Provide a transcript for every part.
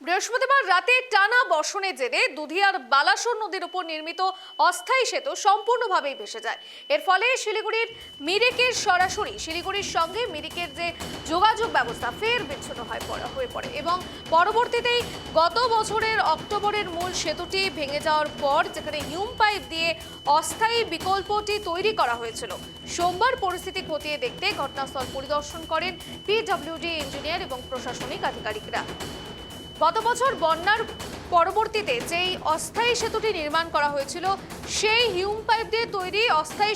বৃহস্পতিবার রাতে টানা বর্ষণের জেরে দুধিয়ার বালাসোর নদীর উপর নির্মিত অস্থায়ী সেতু সম্পূর্ণভাবেই ভেসে যায়। এর ফলে শিলিগুড়ির মিরিকের সরাসরি শিলিগুড়ির সঙ্গে মিরিকের যে যোগাযোগ ব্যবস্থা ফের বিচ্ছিন্ন হয়ে পড়ে এবং পরবর্তীতেই গত বছরের অক্টোবরের মূল সেতুটি ভেঙে যাওয়ার পর যেখানে হিউম পাইপ দিয়ে অস্থায়ী বিকল্পটি তৈরি করা হয়েছিল, সোমবার পরিস্থিতি খতিয়ে দেখতে ঘটনাস্থল পরিদর্শন করেন পিডব্লিউডি ইঞ্জিনিয়ার এবং প্রশাসনিক আধিকারিকরা। গত বছর বন্যার পরবর্তীতে যেই অস্থায়ী সেতুটি নির্মাণ করা হয়েছিল সেই হিউম পাইপ দিয়ে তৈরি অস্থায়ী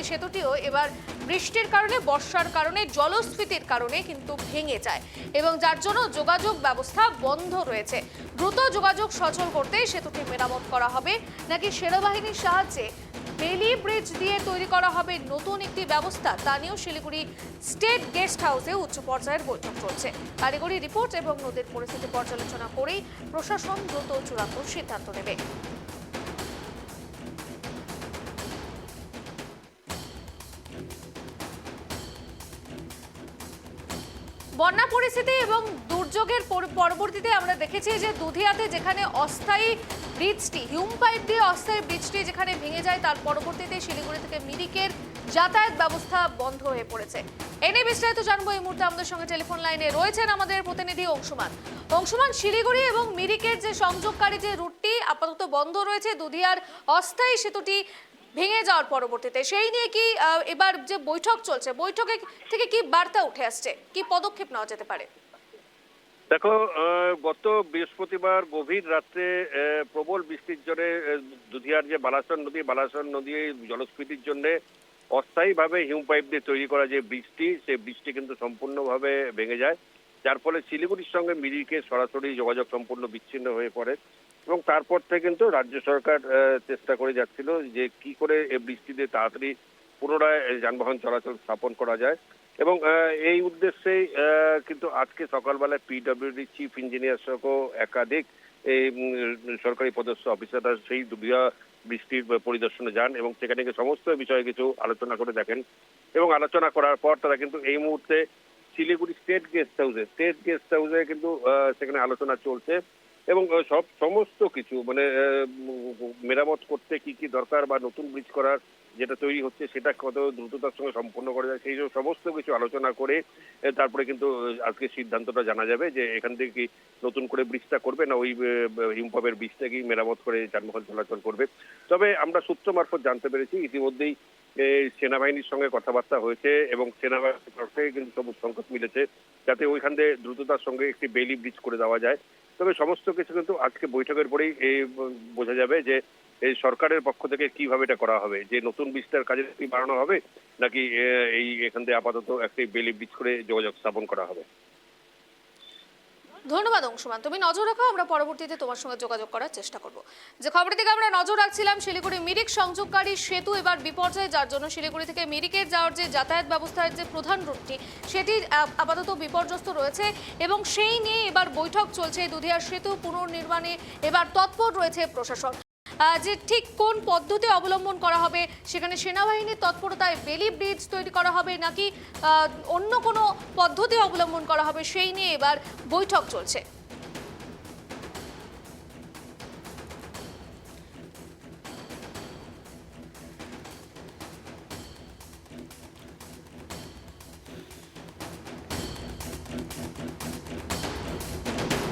সেতুটিও এবার বৃষ্টির কারণে, বর্ষার কারণে, জলস্ফীতির কারণে কিন্তু ভেঙে যায় এবং যার জন্য যোগাযোগ ব্যবস্থা বন্ধ রয়েছে। দ্রুত যোগাযোগ সচল করতে সেতুটি মেরামত করা হবে নাকি সেনাবাহিনীর সাহায্যে বেলি ব্রিজ দিয়ে তৈরি করা হবে নতুন একটি ব্যবস্থা, তা নিয়েও শিলিগুড়ি স্টেট গেস্ট হাউসে উচ্চ পর্যায়ের বৈঠক চলছে। কারিগরি রিপোর্ট এবং নদীর পরিস্থিতি পর্যালোচনা করেই প্রশাসন দ্রুত চূড়ান্ত সিদ্ধান্ত নেবে। বন্যা পরিস্থিতি এবং দুর্যোগের পরবর্তীতে আমরা দেখেছি যে দুধিয়াতে যেখানে অস্থায়ী ব্রিজটি হিউম পাইপ দিয়ে অস্থায়ী ব্রিজটি যেখানে ভেঙে যায় তার পরবর্তীতে শিলিগুড়ি থেকে মিরিকের যাতায়াত ব্যবস্থা বন্ধ হয়ে পড়েছে। এ নিয়ে বিস্তারিত জানবো এই মুহূর্তে আমাদের সঙ্গে টেলিফোন লাইনে রয়েছেন আমাদের প্রতিনিধি অংশুমান। শিলিগুড়ি এবং মিরিকের যে সংযোগকারী যে রুটটি আপাতত বন্ধ রয়েছে দুধিয়ার অস্থায়ী সেতুটি ভেঙে যাওয়ার পরবর্তীতে, সেই নিয়ে কি এবার যে বৈঠক চলছে, বৈঠকে থেকে কি বার্তা উঠে আসছে, কি পদক্ষেপ নেওয়া যেতে পারে? দেখো, গত বৃহস্পতিবার গভীর রাত্রে প্রবল বৃষ্টির জন্য দুধিয়ার যে বালাসন নদী জলস্ফীতির জন্য অস্থায়ীভাবে হিউম পাইপ দিয়ে তৈরি করা যে ব্রিজটি, সেই ব্রিজটি কিন্তু সম্পূর্ণভাবে ভেঙে যায়, যার ফলে শিলিগুড়ির সঙ্গে মিরিকে সরাসরি যোগাযোগ সম্পূর্ণ বিচ্ছিন্ন হয়ে পড়ে। এবং তারপর থেকে কিন্তু রাজ্য সরকার চেষ্টা করে যাচ্ছিল যে কি করে এই ব্রিজটি দিয়ে তাড়াতাড়ি পুনরায় যানবাহন চলাচল স্থাপন করা যায়। এবং এই উদ্দেশ্যেই কিন্তু আজকে সকালবেলায় পিডব্লিউডি চিফ ইঞ্জিনিয়ার সহ একাধিক এই সরকারি পদস্থ অফিসাররা সেই দুধিয়া বৃষ্টির পরিদর্শনে যান এবং সেখানে সমস্ত বিষয়ে কিছু আলোচনা করে দেখেন। এবং আলোচনা করার পর তারা কিন্তু এই মুহূর্তে শিলিগুড়ি স্টেট গেস্ট হাউসে কিন্তু সেখানে আলোচনা চলছে এবং সমস্ত কিছু মানে মেরামত করতে কি কি দরকার বা নতুন ব্রিজ করার যেটা তৈরি হচ্ছে সেটা কত দ্রুততার সঙ্গে সম্পন্ন করা যায় সেই সমস্ত কিছু আলোচনা করে তারপরে কিন্তু আজকে সিদ্ধান্তটা জানা যাবে যে এখান থেকে কি নতুন করে ব্রিজটা করবে না ওই হিমপাইপের ব্রিজটাকেই মেরামত করে যানবাহন চলাচল করবে। তবে আমরা সূত্র মারফত জানতে পেরেছি ইতিমধ্যেই সেনাবাহিনীর সঙ্গে কথাবার্তা হয়েছে এবং সেনাবাহিনীর তরফ থেকে কিন্তু সবুজ সংকেত মিলেছে যাতে ওইখান থেকে দ্রুততার সঙ্গে একটি বেলি ব্রিজ করে দেওয়া যায়। তবে সমস্ত কিছু কিন্তু আজকে বৈঠকের পরেই বোঝা যাবে যে এই সরকারের পক্ষ থেকে কিভাবে এটা করা হবে, যে নতুন ব্রিজটার কাজে কি বাড়ানো হবে নাকি এই এখান থেকে আপাতত একটি বেলি ব্রিজ করে যোগাযোগ স্থাপন করা হবে। ধন্যবাদ অংশুমান, তুমি নজর রাখো, আমরা পরবর্তীতে তোমার সঙ্গে যোগাযোগ করার চেষ্টা করব। যে খবরের দিকে আমরা নজর রাখছিলাম, শিলিগুড়ি মিরিক সংযোগকারী সেতু এবার বিপর্যয়ে, যার জন্য শিলিগুড়ি থেকে মিরিকে যাওয়ার যে যাতায়াত ব্যবস্থার যে প্রধান রুটটি সেটি আপাতত বিপর্যস্ত রয়েছে এবং সেই নিয়ে এবার বৈঠক চলছে। দুধিয়ার সেতু পুনর্নির্মাণে এবার তৎপর রয়েছে প্রশাসন। যে ঠিক কোন পদ্ধতি অবলম্বন করা হবে, সেখানে সেনাবাহিনীর তৎপরতায় বেলি ব্রিজ তৈরি করা হবে নাকি অন্য কোনো পদ্ধতি অবলম্বন করা হবে, সেই নিয়ে এবার বৈঠক চলছে।